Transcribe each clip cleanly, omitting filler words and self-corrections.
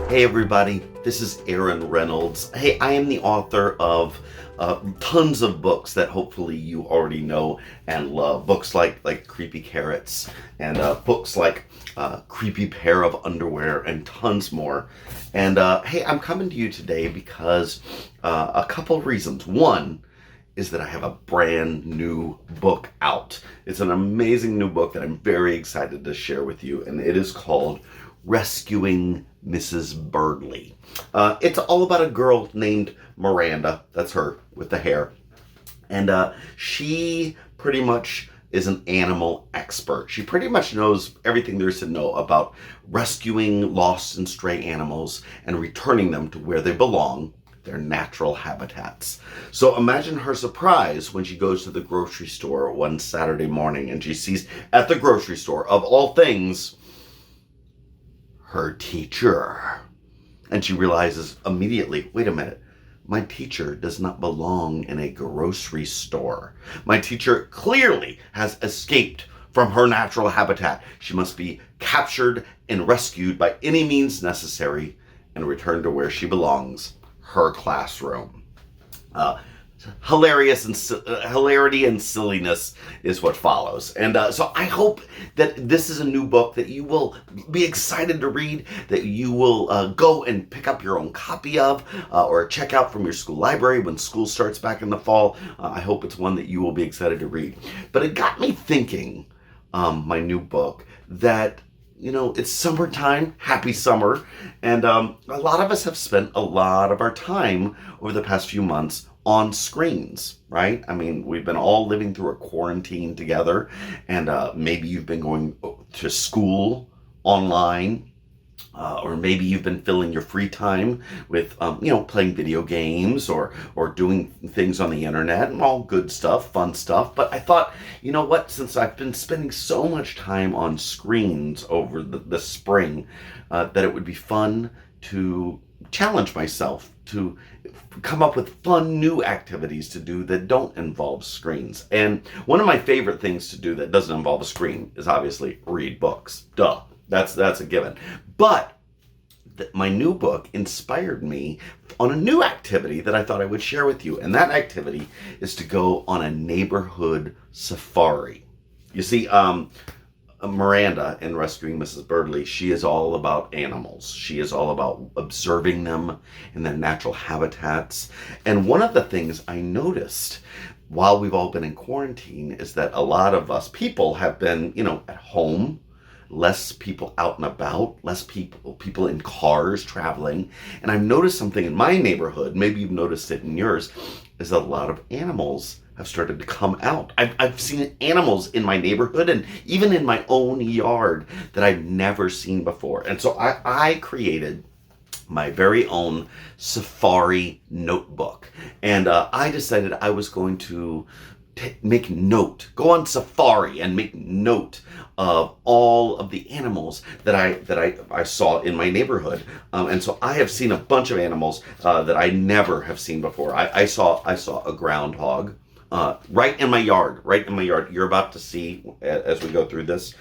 Hey everybody, this is Aaron Reynolds. Hey, I am the author of tons of books that hopefully you already know and love. Books like Creepy Carrots and books like Creepy Pair of Underwear and tons more. And hey, I'm coming to you today because a couple of reasons. One is that I have a brand new book out. It's an amazing new book that I'm very excited to share with you, and it is called Rescuing Mrs. Birdley. It's all about a girl named Miranda. That's her with the hair. And she pretty much is an animal expert. She pretty much knows everything there is to know about rescuing lost and stray animals and returning them to where they belong, their natural habitats. So imagine her surprise when she goes to the grocery store one Saturday morning and she sees at the grocery store, of all things, her teacher. And she realizes immediately, wait a minute, my teacher does not belong in a grocery store. My teacher clearly has escaped from her natural habitat. She must be captured and rescued by any means necessary and returned to where she belongs, her classroom. Hilarity and silliness is what follows. And so I hope that this is a new book that you will be excited to read, that you will go and pick up your own copy of or check out from your school library when school starts back in the fall. I hope it's one that you will be excited to read. But it got me thinking, my new book, that it's summertime, happy summer, and a lot of us have spent a lot of our time over the past few months on screens, right? I mean, we've been all living through a quarantine together, and maybe you've been going to school online, or maybe you've been filling your free time with, playing video games or doing things on the internet, and all good stuff, fun stuff. But I thought, you know what, since I've been spending so much time on screens over the spring, that it would be fun to challenge myself to come up with fun new activities to do that don't involve screens. And one of my favorite things to do that doesn't involve a screen is obviously read books. Duh. That's a given. But my new book inspired me on a new activity that I thought I would share with you. And that activity is to go on a neighborhood safari. You see, Miranda in Rescuing Mrs. Birdley, she is all about animals. She is all about observing them in their natural habitats. And one of the things I noticed while we've all been in quarantine is that a lot of us people have been, at home, less people out and about, less people in cars traveling. And I've noticed something in my neighborhood, maybe you've noticed it in yours, is that a lot of animals have started to come out. I've seen animals in my neighborhood and even in my own yard that I've never seen before. And so I created my very own safari notebook. And I decided I was going to go on safari and make note of all of the animals that I saw in my neighborhood. And so I have seen a bunch of animals that I never have seen before. I saw a groundhog. Right in my yard. You're about to see, as we go through this,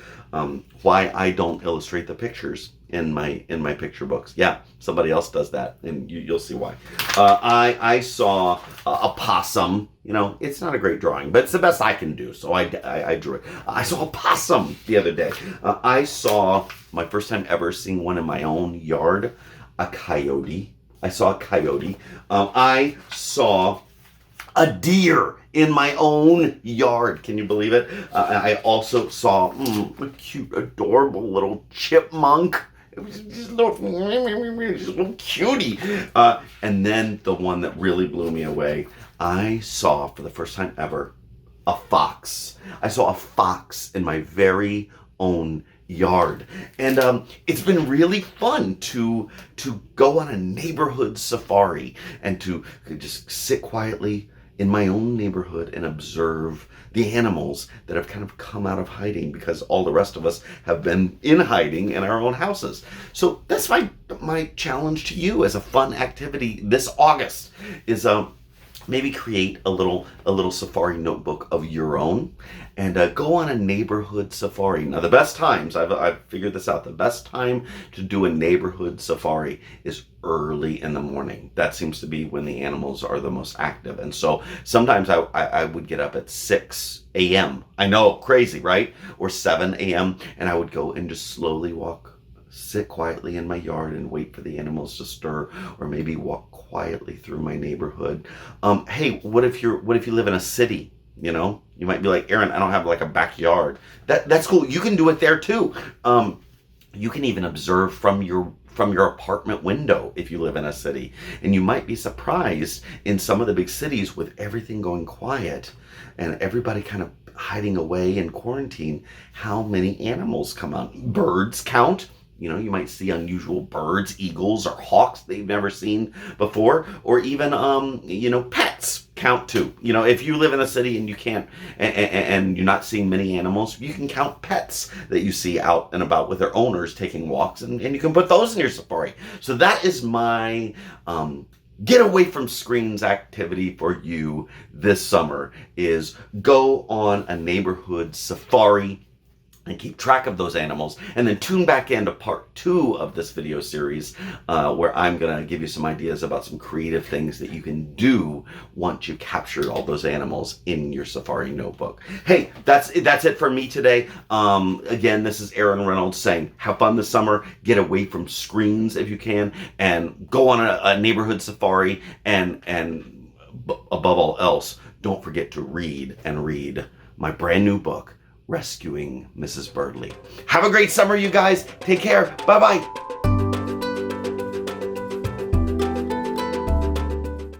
why I don't illustrate the pictures in my picture books. Yeah, somebody else does that, and you'll see why. I saw a possum. It's not a great drawing, but it's the best I can do, so I drew it. I saw a possum the other day. I saw, my first time ever seeing one in my own yard, a coyote. I saw a coyote. I saw a deer in my own yard. Can you believe it? I also saw a cute, adorable little chipmunk. It was just a little cutie. And then the one that really blew me away, I saw for the first time ever a fox. I saw a fox in my very own yard. And it's been really fun to go on a neighborhood safari and to just sit quietly in my own neighborhood and observe the animals that have kind of come out of hiding because all the rest of us have been in hiding in our own houses. So that's my challenge to you as a fun activity this August is maybe create a little safari notebook of your own, and go on a neighborhood safari. Now, the best times, I've figured this out, the best time to do a neighborhood safari is early in the morning. That seems to be when the animals are the most active. And so sometimes I would get up at 6 a.m. I know, crazy, right? Or 7 a.m. and I would go and just slowly sit quietly in my yard and wait for the animals to stir, or maybe walk quietly through my neighborhood. Hey, what if you live in a city? You know, you might be like, Aaron, I don't have like a backyard. That's cool. You can do it there too. You can even observe from your apartment window if you live in a city. And you might be surprised in some of the big cities, with everything going quiet and everybody kind of hiding away in quarantine, how many animals come out. Birds count. You know, you might see unusual birds, eagles, or hawks that you've never seen before, or even, pets count too. You know, if you live in a city and you can't, and you're not seeing many animals, you can count pets that you see out and about with their owners taking walks, and you can put those in your safari. So that is my, get away from screens activity for you this summer, is go on a neighborhood safari and keep track of those animals, and then tune back into part 2 of this video series, where I'm gonna give you some ideas about some creative things that you can do once you captured all those animals in your safari notebook. Hey, that's it for me today. Again, this is Aaron Reynolds saying, have fun this summer, get away from screens if you can, and go on a neighborhood safari, and above all else, don't forget to read my brand new book, Rescuing Mrs. Birdley. Have a great summer, you guys. Take care. Bye-bye.